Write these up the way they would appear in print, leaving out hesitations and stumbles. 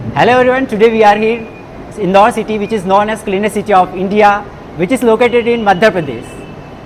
Hello everyone, today we are here in Indore city which is known as cleanest city of India which is located in Madhya Pradesh.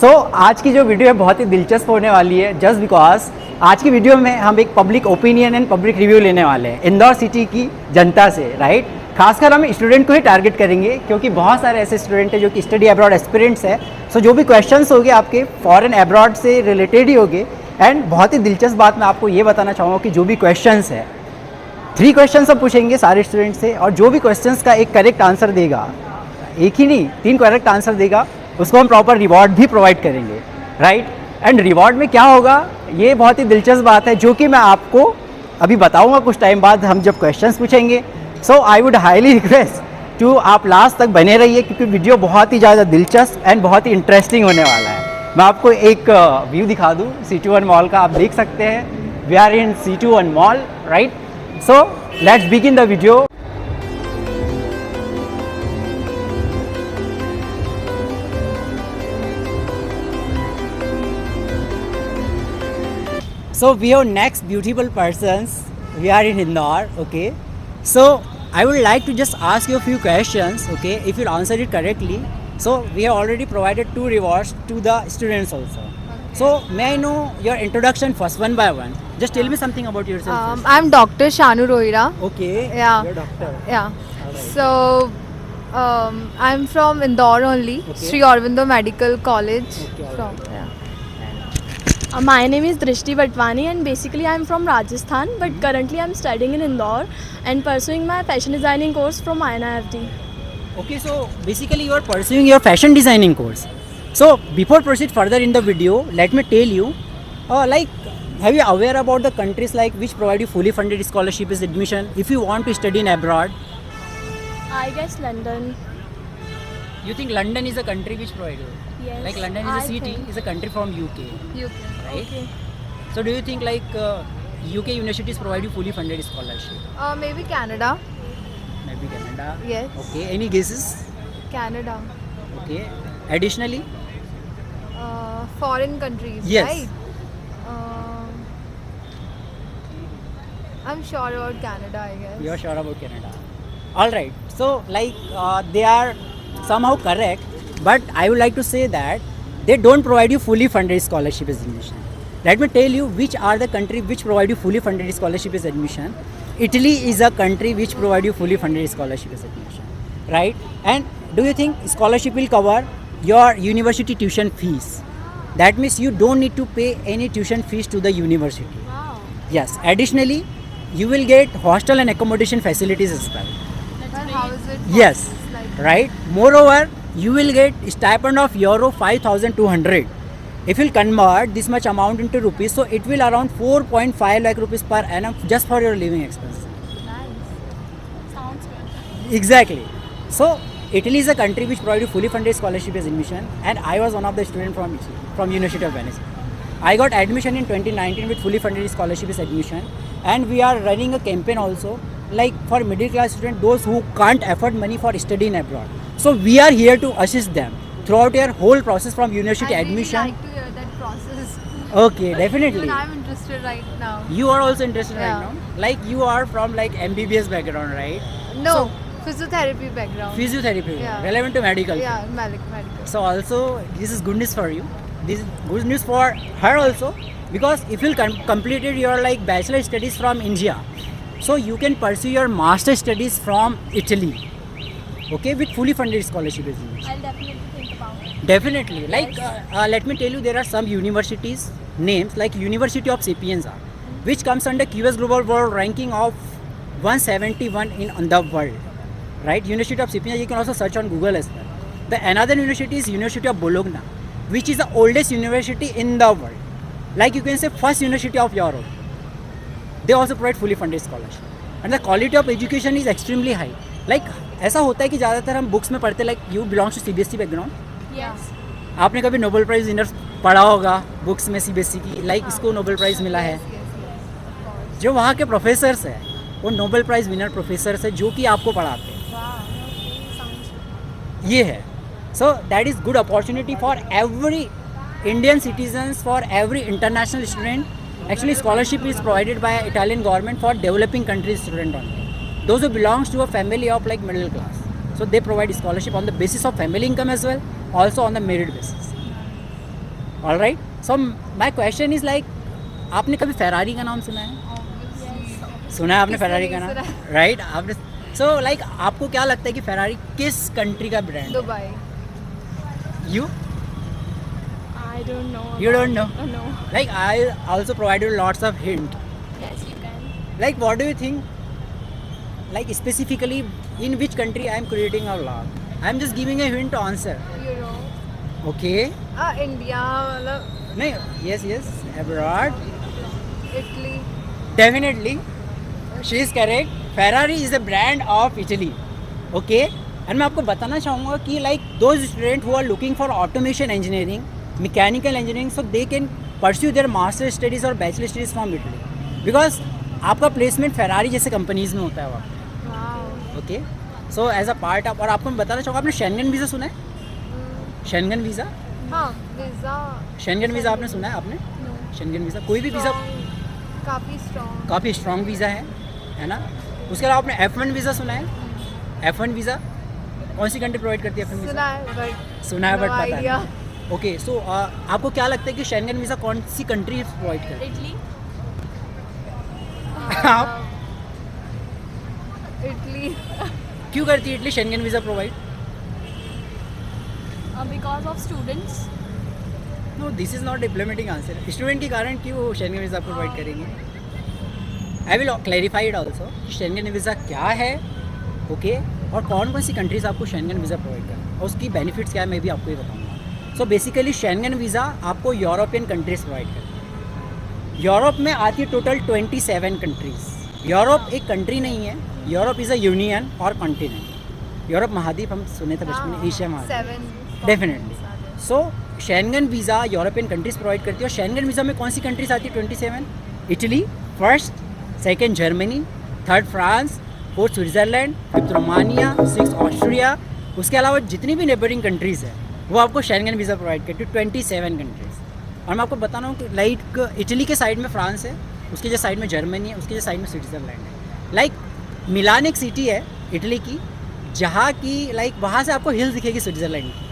So आज की जो video है बहुत ही दिलचस्प होने वाली है जस्ट बिकॉज आज की वीडियो में हम एक public opinion and public review लेने वाले हैं इंदौर सिटी की जनता से, राइट. खासकर हम स्टूडेंट को ही टारगेट करेंगे क्योंकि बहुत सारे ऐसे स्टूडेंट हैं जो कि स्टडी अब्रॉड एस्पिरेंट्स हैं. सो जो भी क्वेश्चंस होंगे आपके फॉरेन अब्रॉड से रिलेटेड ही होंगे. एंड बहुत ही दिलचस्प बात मैं आपको ये बताना चाहूँगा कि जो भी क्वेश्चंस है 3 क्वेश्चंस हम पूछेंगे सारे स्टूडेंट से और जो भी क्वेश्चंस का एक करेक्ट आंसर देगा, एक ही नहीं 3 करेक्ट आंसर देगा, उसको हम प्रॉपर रिवॉर्ड भी प्रोवाइड करेंगे, राइट. एंड रिवॉर्ड में क्या होगा ये बहुत ही दिलचस्प बात है जो कि मैं आपको अभी बताऊंगा कुछ टाइम बाद हम जब क्वेश्चंस पूछेंगे. So I would highly request to आप लास्ट तक बने रहिए क्योंकि वीडियो बहुत ही ज़्यादा दिलचस्प एंड बहुत ही इंटरेस्टिंग होने वाला है. मैं आपको एक व्यू दिखा दूँ C21 मॉल का, आप देख सकते हैं. We are in C21 mall, right. So let's begin the video. So we have next beautiful persons. We are in Indore, okay. So I would like to just ask you a few questions, okay. If you answer it correctly, so we have already provided 2 rewards to the students also. So may I know your introduction first, one by one? Just tell me something about yourself. First. I'm Dr. Shanu Rohira. Okay. Yeah. You're a doctor. Yeah. Alright. So I'm from Indore only, Okay. Sri Aurobindo Medical College. Okay, From alright. yeah. My name is Drishti Batwani and basically I'm from Rajasthan but currently I'm studying in Indore and pursuing my fashion designing course from INIFT. Okay, so basically you are pursuing your fashion designing course. So before proceed further in the video, let me tell you, have you aware about the countries like which provide you fully funded scholarship as admission if you want to study in abroad? I guess London. You think London is a country which provide you? Yes. Like London is I a city, think. is a country from UK, right? Okay. So do you think like UK universities provide you fully funded scholarship? Maybe Canada. Maybe Canada. Yes. Okay. Any guesses? Canada. Okay. Additionally. Foreign countries, Yes. right? I'm sure about Canada, I guess. You are sure about Canada. All right. So they are somehow correct, but I would like to say that they don't provide you fully funded scholarship as admission. Let me tell you which are the country which provide you fully funded scholarship as admission. Italy is a country which provide you fully funded scholarship as admission, right? And do you think scholarship will cover your university tuition fees? That means you don't need to pay any tuition fees to the university. Wow. Yes. Additionally, you will get hostel and accommodation facilities as well. But how is it? Yes, It's like right. Moreover, you will get stipend of euro 5,200. If you'll convert this much amount into rupees, so it will around 4.5 lakh rupees per annum just for your living expense. nice. Sounds good. Exactly. So Italy is a country which provides you fully funded scholarship as admission, and I was one of the students from Italy, from University of Venice. I got admission in 2019 with fully funded scholarship as admission, and we are running a campaign also like for middle class students, those who can't afford money for studying abroad. So we are here to assist them throughout your whole process from university I really admission. like to hear that process. Okay, definitely. Even I'm interested right now. You are also interested Yeah. right now. Like you are from like MBBS background, right? No, physiotherapy background. Physiotherapy, Yeah. relevant to medical. Yeah, medical. So also this is good news for you. This is good news for her also because if you completed your like bachelor studies from India, so you can pursue your master studies from Italy. Okay, with fully funded scholarship. I'll definitely think about it. Definitely. Like Yes. let me tell you, there are some universities names like University of Sapienza, which comes under QS Global World ranking of 171 in the world. Right? University of Sapienza. You can also search on Google as well. The another university is University of Bologna, which is the oldest university in the world. Like you can say first university of Europe. They also provide fully funded scholarship. And the quality of education is extremely high. Like ऐसा होता है कि ज़्यादातर हम books में पढ़ते like you belongs to CBSE background. Yes. आपने कभी नोबेल प्राइज़ विनर पढ़ा होगा बुक्स में CBSE की, लाइक इसको नोबेल प्राइज़ मिला है. जो वहाँ के प्रोफेसर्स हैं वो नोबेल प्राइज़ विनर प्रोफेसर्स है जो कि आपको पढ़ाते हैं. Wow. Okay. Sounds good. ये है. So that is good opportunity for every Indian citizens, for every international student. Actually scholarship is provided by Italian government for developing countries student only. those who belongs to a family of like middle class. So they provide scholarship on the basis of family income as well, also on the merit basis. All right. So my question is like, आपने कभी Ferrari का नाम सुना है? सुना है आपने किसने फेरारी का नहीं नाम? सुना राइट आपने. सो लाइक आपको क्या लगता है कि फेरारी किस कंट्री का brand? Dubai. You I don't know. You don't know? No. Like I also provided lots of hint. Yes, you can. Like what do you think? Like specifically in which country I am creating a vlog? I am just giving a hint to answer. Europe. Okay. India. मतलब नहीं. Yes. Abroad. Italy. Definitely. She is correct. Ferrari is a brand of Italy. Okay. And मैं आपको बताना चाहूँगा कि like those students who are looking for automation engineering, mechanical engineering, so they can pursue their master studies or bachelor studies from Italy. Because आपका placement Ferrari जैसे companies में होता है वहाँ. Wow. Okay. So as a part of, और आपको मैं बताना चाहूँगा, आपने शेंगन वीज़ा सुना है? Schengen visa. हाँ वीज़ा. शेंगन वीज़ा आपने सुना है? आपने शेंगन वीज़ा, कोई भी वीज़ा काफ़ी स्ट्रॉन्ग. काफ़ी स्ट्रॉन्ग वीज़ा है ना. उसके अलावा आपने F1 वीज़ा सुना है? F1 वीज़ा कौन सी कंट्री प्रोवाइड करती है? F1 सुना वीज़ा है बट सुना है बट no पता idea. नहीं. ओके. सो आपको क्या लगता है कि शेंगन वीज़ा कौन सी कंट्री प्रोवाइड करती है? Italy. इटली. क्यों करती है Italy Schengen visa provide? Because of students. No, this is not diplomatic answer. Student के कारण क्यों शेंगन वीज़ा प्रोवाइड करेंगे? I will clarify it also. Schengen visa क्या है, ओके, और कौन सी कंट्रीज़ आपको शेंगन वीज़ा प्रोवाइड करें और उसकी बेनिफिट्स क्या है मैं भी आपको ये बताऊंगा. सो बेसिकली शेंगन वीज़ा आपको यूरोपियन कंट्रीज़ प्रोवाइड करती है. यूरोप में आती है टोटल 27 कंट्रीज़. यूरोप एक कंट्री नहीं है, यूरोप इज़ अ यूनियन और कॉन्टिनेंट. यूरोप महाद्वीप हम सुने थे बचपन में, एशिया महाद्वीप. 7 definitely. So Schengen visa European countries provide करती है. और शेंगन वीज़ा में कौन सी कंट्रीज़ आती है? 27. Italy first, second Germany, third France, fourth Switzerland, fifth Romania, six Austria. उसके अलावा जितनी भी नेबरिंग कंट्रीज़ है वो आपको शेंगन वीज़ा प्रोवाइड करती है. 27 कंट्रीज़. और मैं आपको बताना हूँ कि लाइक इटली के साइड में फ्रांस है, उसके जो साइड में जर्मनी है, उसके जो साइड में स्विट्ज़रलैंड है. लाइक मिलान एक सिटी है इटली की, जहाँ की लाइक वहाँ से आपको हिल्स दिखेगी स्विट्ज़रलैंड की.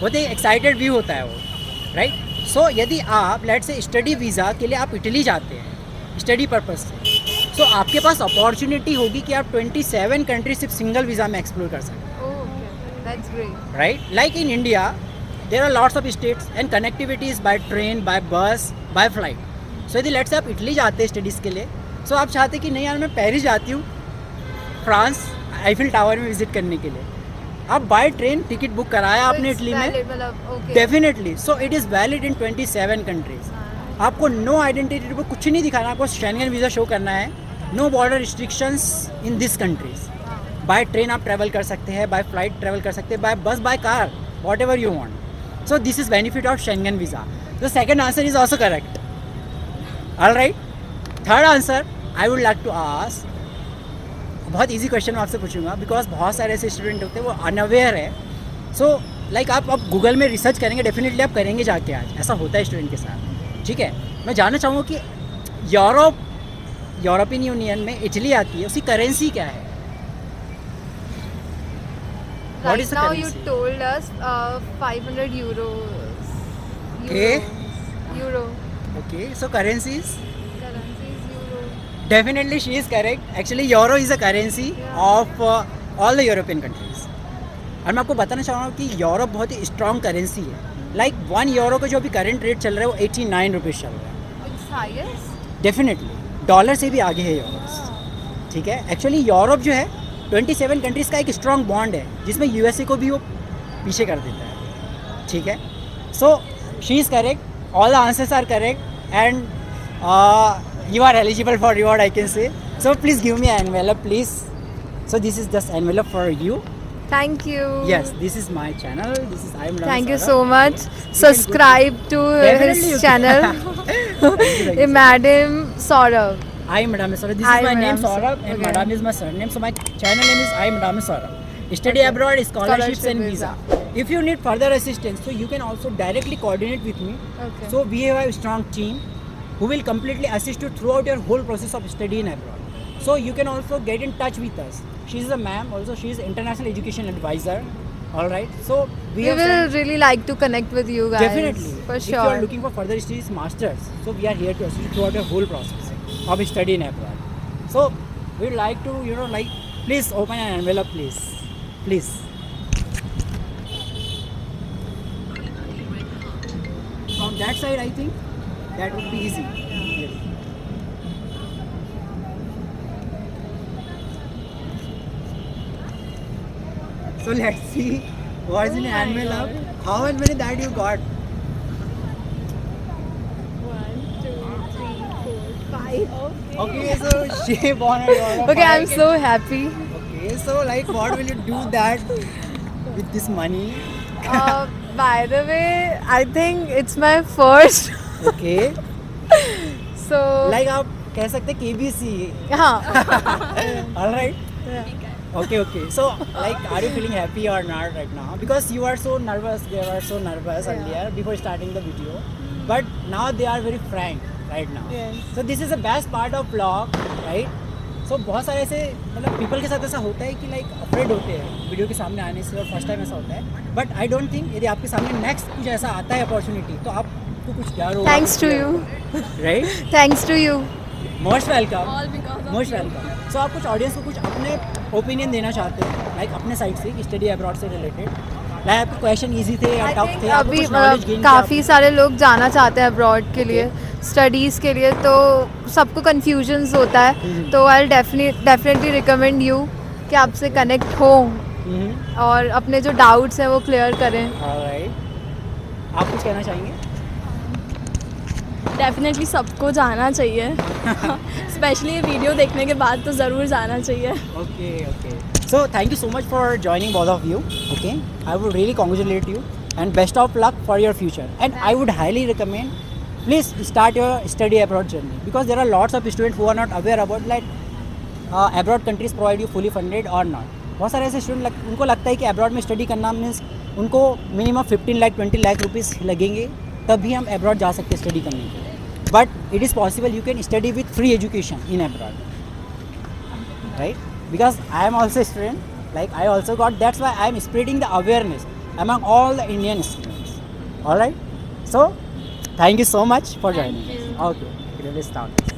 बहुत ही एक्साइटेड व्यू होता है वो, राइट. सो यदि आप लेट से स्टडी वीज़ा के लिए आप इटली जाते हैं स्टडी पर्पस से, सो आपके पास अपॉर्चुनिटी होगी कि आप 27 कंट्री सिर्फ सिंगल वीज़ा में एक्सप्लोर कर सकते हैं. Okay that's great. Right. Like in India there are lots of states and connectivity is by train, by bus, by flight. So यदि लेट से आप इटली जाते हैं स्टडीज़ के लिए, सो आप चाहते कि नहीं यार मैं पेरिस जाती हूँ, फ्रांस आईफिल टावर में विजिट करने के लिए, आप बाय ट्रेन टिकट बुक कराया आपने इटली में, okay. Definitely. So it is valid in 27 countries. आपको नो आइडेंटिटी पर कुछ नहीं दिखाना, आपको शेंगन वीज़ा शो करना है. No border restrictions in this countries. By train आप ट्रैवल कर सकते हैं, बाय फ्लाइट ट्रैवल कर सकते हैं, by bus, by car, whatever you want. So this is benefit of Schengen visa. The second answer is also correct. All right. Third answer I would like to ask, बहुत easy question मैं आपसे पूछूंगा because बहुत सारे ऐसे student होते हैं वो अनअवेयर है. सो लाइक आप गूगल में रिसर्च करेंगे, डेफिनेटली आप करेंगे जाके, आज ऐसा होता है स्टूडेंट के साथ, ठीक है. मैं जानना चाहूँगा कि यूरोपियन यूनियन में इटली आती है, उसकी करेंसी क्या है? What Right is the now you currency? told us 500 euros. Okay. Euro. Okay. So currencies, Currency is euro. Definitely she is correct. Actually euro is a currency of all the European countries. और मैं आपको बताना चाहूँगा कि euro बहुत ही strong currency है. Like 1 euro का जो अभी करंट रेट चल रहा है वो 89 रुपीज़ चल रहा है. It's highest. डेफिनेटली डॉलर से भी आगे है यूरो, ठीक है. एक्चुअली यूरोप जो है 27 कंट्रीज़ का एक स्ट्रॉन्ग बॉन्ड है जिसमें यूएसए को भी वो पीछे कर देता है, ठीक है. So she is correct, all the answers are correct and you are eligible for reward, I can say. So please give me an envelope, please. So this is just envelope for you. Thank you. Yes, this is my channel. This is I am Ramesh Thank you Saurabh. so much. You can Subscribe to Definitely you his can. channel. Thank you. Madam Saurabh. I am Madame Saurabh. This I is my am name Madame Saurabh and Okay. Madame is my surname. So my channel name is I am Madame Saurabh. Study Okay. abroad, scholarships Scholarship and visa. visa. If you need further assistance, so you can also directly coordinate with me. Okay. So we have a strong team who will completely assist you throughout your whole process of study in abroad. So you can also get in touch with us. She is a ma'am. Also, she is international education advisor. All right. So We have will sent- really like to connect with you guys. definitely For If you are sure. looking for further studies, masters, so we are here to assist you throughout your whole process of study in abroad. So we would like to, like, please open an envelope, please, please. From that side, I think that would be easy. Really. So let's see what's in an envelope. How many that you got? 1, 2, 3, 4, 5. Okay, so she won a lot of Okay, I'm five. so happy. Okay, so like, what will you do that with this money? By the way, I think it's my first. Okay, So like आप कह सकते KBC. हाँ. All right. Okay, okay. So, like, are you feeling happy or not right now? Because you are so nervous. They were so nervous earlier before starting the video, but now they are very frank right now. Yes. So this is the best part of vlog, right? So बहुत सारे ऐसे मतलब people के साथ ऐसा होता है कि like afraid होते हैं वीडियो के सामने आने से और फर्स्ट टाइम ऐसा होता है. But I don't think यदि आपके सामने next कुछ ऐसा आता है opportunity तो आपको कुछ डर होगा. Thanks to you. Right? Thanks to you. Most welcome. All because of most welcome. So आप कुछ ऑडियंस को कुछ अपने ओपिनियन देना चाहते हो, लाइक अपने साइड से स्टडी अब्रॉड से रिलेटेड, लाइक आपके क्वेश्चन इजी थे या I टफ think थे, आपको अभी कुछ नॉलेज गेन काफ़ी सारे लोग जाना चाहते हैं अब्रॉड के लिए स्टडीज़ के लिए, तो सबको कन्फ्यूजन्स होता है. तो आई डेफिनेटली रिकमेंड यू कि आपसे कनेक्ट हो और अपने जो डाउट्स हैं वो क्लियर करें. ऑलराइट. आप कुछ कहना चाहेंगे? डेफिनेटली सबको जाना चाहिए. स्पेशली ये वीडियो देखने के बाद तो ज़रूर जाना चाहिए. Okay okay. So thank you so much for joining both of you. Okay, I would really congratulate you and best of luck for your future, and I would highly recommend please start your study abroad journey, because there are lots of students who are not aware about like abroad countries provide you fully funded or not. बहुत सारे ऐसे student उनको लगता है कि abroad में study करना means उनको मिनिमम 15 लाख 20 लाख रुपीज़ लगेंगे तभी हम अब्रॉड जा सकते हैं स्टडी करने के लिए. But it is possible you can study with free education in abroad, right? Because I am also a student, like I also got, that's why I am spreading the awareness among all the Indian students. All right, so thank you so much for joining us. Okay, let's start.